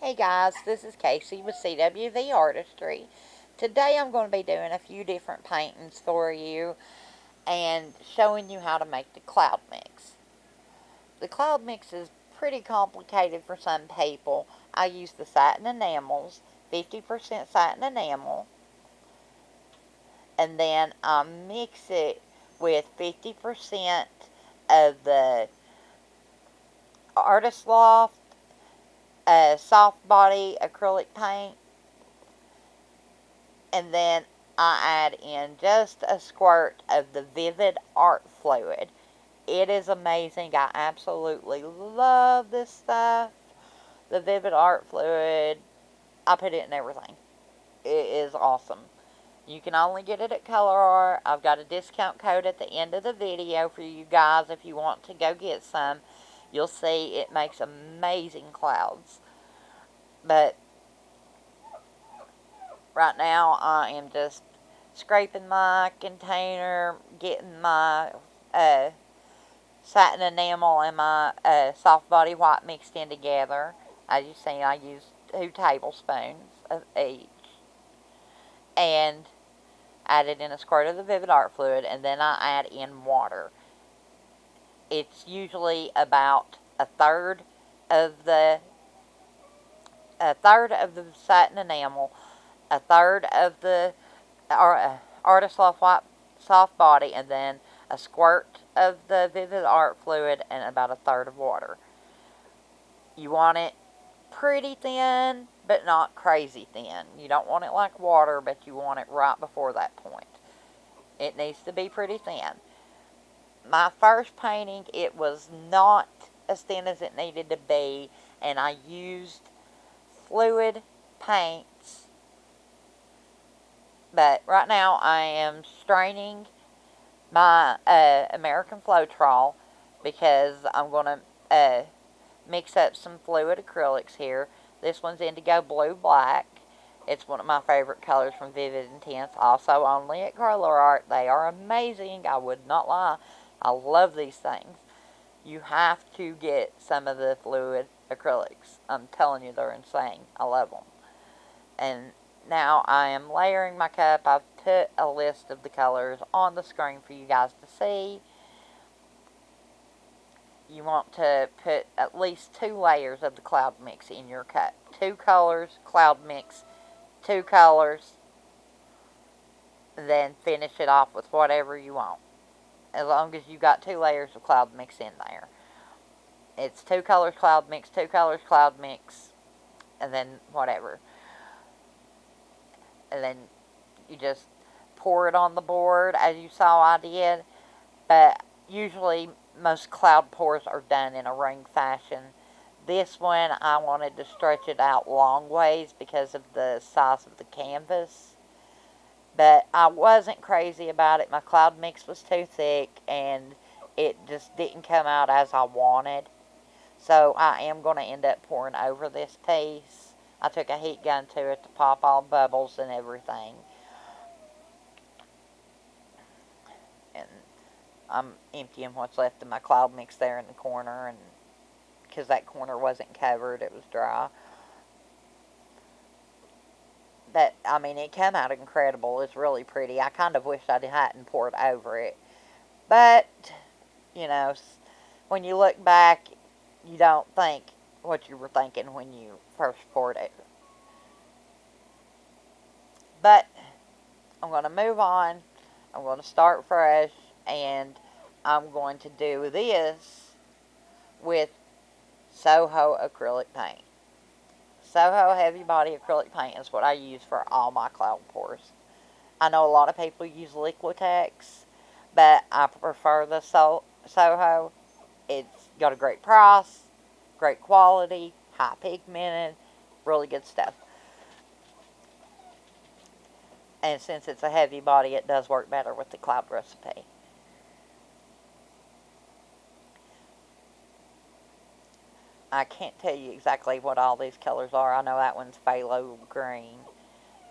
Hey guys, this is Casey with CWV-Artistry. Today I'm going to be doing a few different paintings for you and showing you how to make the cloud mix. The cloud mix is pretty complicated for some people. I use the satin enamels, 50% satin enamel, and then I mix it with 50% of the Artist Loft soft body acrylic paint, and then I add in just a squirt of the Vivid Arte-Fluid. It is amazing. I absolutely love this stuff. The Vivid Arte-Fluid, I put it in everything. It is awesome. You can only get it at ColorArt. I've got a discount code at the end of the video for you guys if you want to go get some. You'll see it makes amazing clouds. But right now I am just scraping my container, getting my satin enamel and my soft body white mixed in together. As you see, I use 2 tablespoons of each and added in a squirt of the Vivid Arte-Fluid, and then I add in water. It's usually about a third of the satin enamel, a third of the Artist Loft White Soft Body, and then a squirt of the Vivid Arte-Fluid and about a third of water. You want it pretty thin, but not crazy thin. You don't want it like water, but you want it right before that point. It needs to be pretty thin. My first painting, it was not as thin as it needed to be, and I used fluid paints. But right now I am straining my American floetrol because I'm going to mix up some fluid acrylics here. This one's indigo blue black. It's one of my favorite colors from Vivid Intense. Also only at ColorArt. They are amazing. I would not lie. I love these things. You have to get some of the fluid acrylics. I'm telling you, they're insane. I love them. And now I am layering my cup. I've put a list of the colors on the screen for you guys to see. You want to put at least 2 layers of the cloud mix in your cup. 2 colors, cloud mix, 2 colors, then finish it off with whatever you want. As long as you got 2 layers of cloud mix in there. It's 2 colors cloud mix, 2 colors cloud mix, and then whatever. And then you just pour it on the board as you saw I did. But usually most cloud pours are done in a ring fashion. This one I wanted to stretch it out long ways because of the size of the canvas. But I wasn't crazy about it. My cloud mix was too thick and it just didn't come out as I wanted. So I am going to end up pouring over this piece. I took a heat gun to it to pop all bubbles and everything. And I'm emptying what's left of my cloud mix there in the corner, and because that corner wasn't covered, it was dry. But, I mean, it came out incredible. It's really pretty. I kind of wish I hadn't poured over it. But, you know, when you look back, you don't think what you were thinking when you first poured it. But I'm going to move on. I'm going to start fresh, and I'm going to do this with Soho acrylic paint. Soho heavy body acrylic paint is what I use for all my cloud pours. I know a lot of people use Liquitex, but I prefer the Soho. It's got a great price, great quality, high pigmented, really good stuff. And since it's a heavy body, it does work better with the cloud recipe. I can't tell you exactly what all these colors are. I know that one's phthalo green,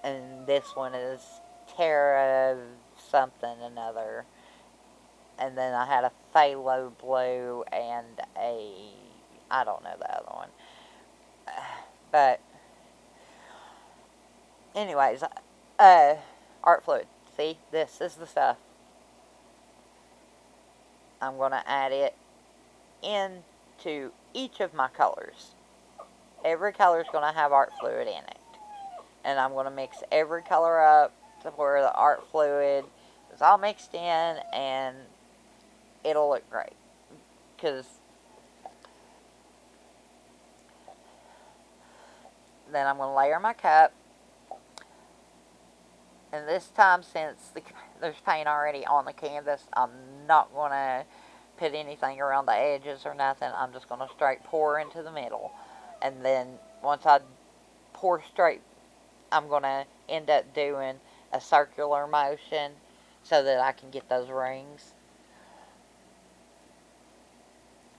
and this one is Terra something another. And then I had a phthalo blue and I don't know the other one. But anyways, Arte-Fluid. See, this is the stuff. I'm going to add it into each of my colors. Every color is going to have Arte-Fluid in it. And I'm going to mix every color up to where the Arte-Fluid is all mixed in, and it'll look great. Because then I'm going to layer my cup. And this time, since there's paint already on the canvas, I'm not going to put anything around the edges or nothing. I'm just going to straight pour into the middle. And then once I pour straight, I'm going to end up doing a circular motion so that I can get those rings.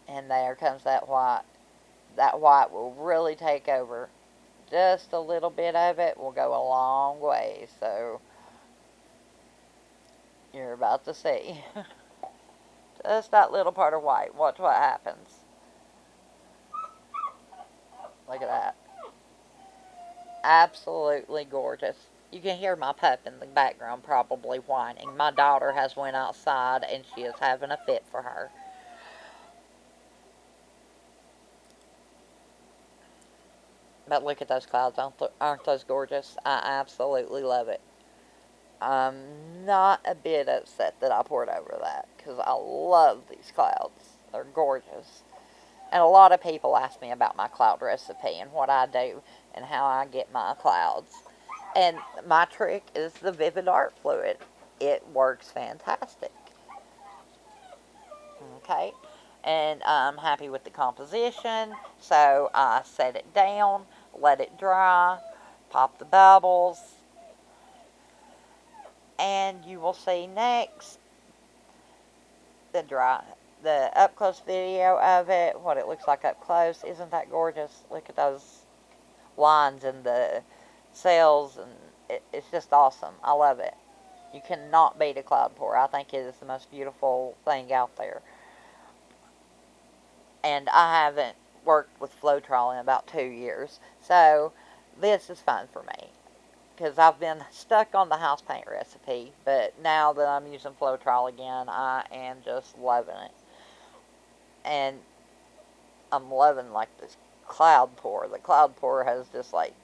And there comes that white. That white will really take over. Just a little bit of it will go a long way. So you're about to see. Just that little part of white. Watch what happens. Look at that. Absolutely gorgeous. You can hear my pup in the background probably whining. My daughter has went outside and she is having a fit for her. But look at those clouds. Aren't those gorgeous? I absolutely love it. I'm not a bit upset that I poured over that because I love these clouds. They're gorgeous. And a lot of people ask me about my cloud recipe and what I do and how I get my clouds. And my trick is the Vivid Arte-Fluid. It works fantastic. Okay? And I'm happy with the composition, so I set it down, let it dry, pop the bubbles, and you will see next the up close video of it, what it looks like up close. Isn't that gorgeous? Look at those lines and the cells, and it's just awesome. I love it. You cannot beat a cloud pour. I think it is the most beautiful thing out there. And I haven't worked with floetrol in about 2 years, so this is fun for me. Because I've been stuck on the house paint recipe, but now that I'm using floetrol again, I am just loving it. And I'm loving like this cloud pour. The cloud pour has just like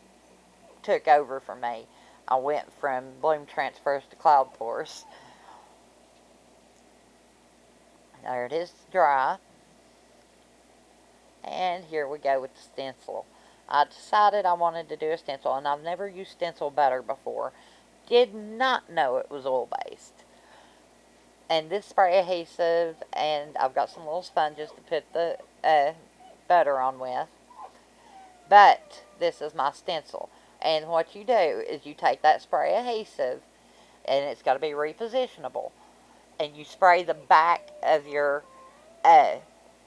took over for me. I went from bloom transfers to cloud pours. There it is, dry. And here we go with the stencil. I decided I wanted to do a stencil, and I've never used stencil butter before. Did not know it was oil-based. And this spray adhesive, and I've got some little sponges to put the butter on with. But this is my stencil. And what you do is you take that spray adhesive, and it's got to be repositionable, and you spray the back of your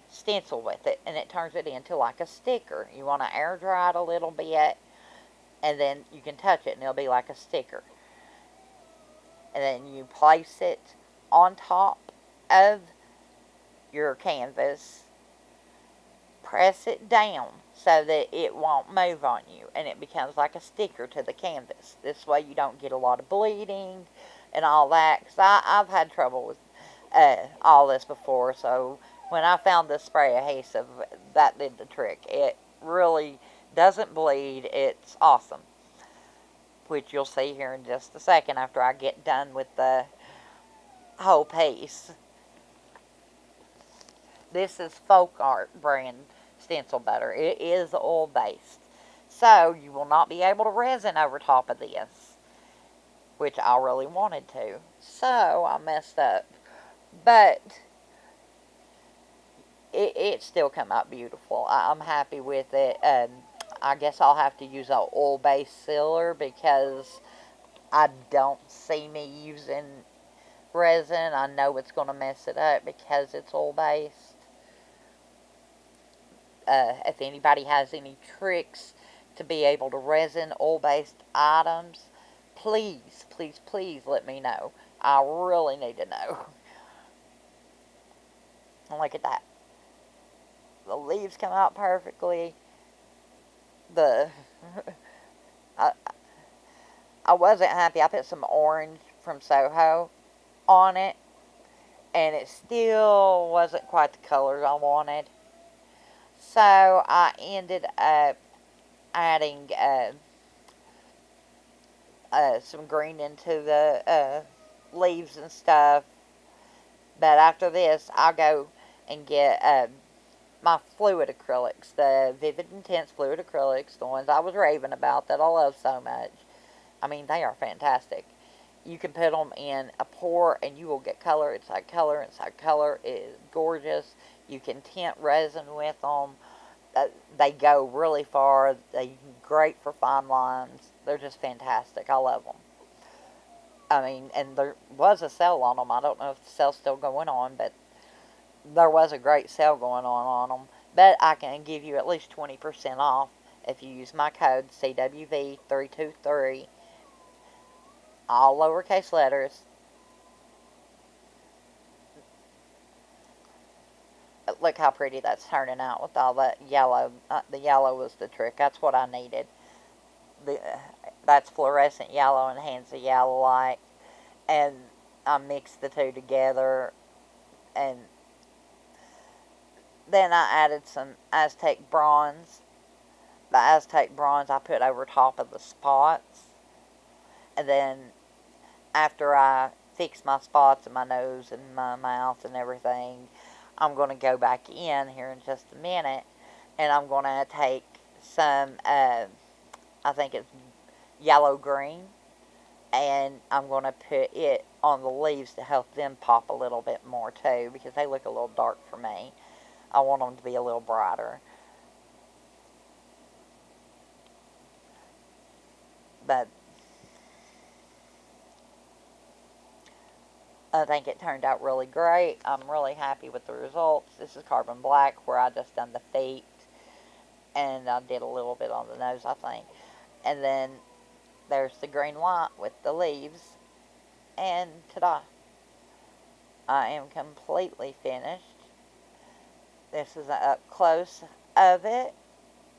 stencil with it, and it turns it into like a sticker. You want to air dry it a little bit, and then you can touch it, and it'll be like a sticker. And then you place it on top of your canvas, press it down so that it won't move on you, and it becomes like a sticker to the canvas. This way you don't get a lot of bleeding and all that, because I've had trouble with all this before. So when I found this spray adhesive, that did the trick. It really doesn't bleed. It's awesome, which you'll see here in just a second after I get done with the whole piece. This is folkart brand stencil butter. It is oil based, so you will not be able to resin over top of this, which I really wanted to, so I messed up. But it still come out beautiful. I'm happy with it. I guess I'll have to use an oil-based sealer because I don't see me using resin. I know it's going to mess it up because it's oil-based. If anybody has any tricks to be able to resin oil-based items, please, please, please let me know. I really need to know. Look at that. The leaves come out perfectly. the I, I wasn't happy. I put some orange from Soho on it, and it still wasn't quite the colors I wanted. So I ended up adding some green into the leaves and stuff. But after this, I'll go and get my fluid acrylics, the Vivid Intense fluid acrylics, the ones I was raving about that I love so much. I mean, they are fantastic. You can put them in a pour and you will get color inside color inside color. It is gorgeous. You can tint resin with them. They go really far. They're great for fine lines. They're just fantastic. I love them. I mean, and there was a sale on them. I don't know if the sale's still going on, but there was a great sale going on them. But I can give you at least 20% off if you use my code CWV323, all lowercase letters. Look how pretty that's turning out with all that yellow. The yellow was the trick. That's what I needed. The, that's fluorescent yellow and hands the yellow light. And I mixed the two together. And then I added some Aztec bronze. The Aztec bronze I put over top of the spots. And then after I fix my spots in my nose and my mouth and everything, I'm going to go back in here in just a minute, and I'm going to take some, I think it's yellow green, and I'm going to put it on the leaves to help them pop a little bit more too, because they look a little dark for me. I want them to be a little brighter. But I think it turned out really great. I'm really happy with the results. This is carbon black, where I just done the feet, and I did a little bit on the nose, I think. And then there's the green light with the leaves, and ta-da! I am completely finished. This is an up close of it.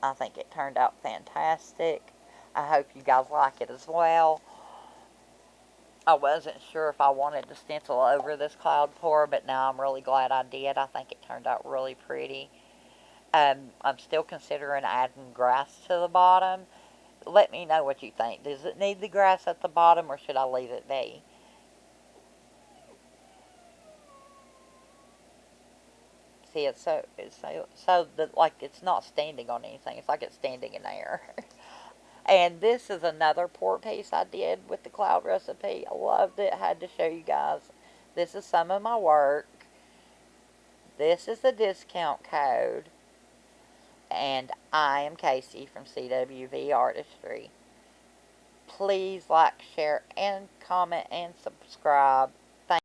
I think it turned out fantastic. I hope you guys like it as well. I wasn't sure if I wanted to stencil over this cloud pour, but now I'm really glad I did. I think it turned out really pretty. I'm still considering adding grass to the bottom. Let me know what you think. Does it need the grass at the bottom, or should I leave it be? See, it's so that, like, it's not standing on anything. It's like it's standing in air. And this is another pour piece I did with the cloud recipe. I loved it. I had to show you guys. This is some of my work. This is the discount code. And I am Casey from CWV-Artistry. Please like, share, and comment, and subscribe.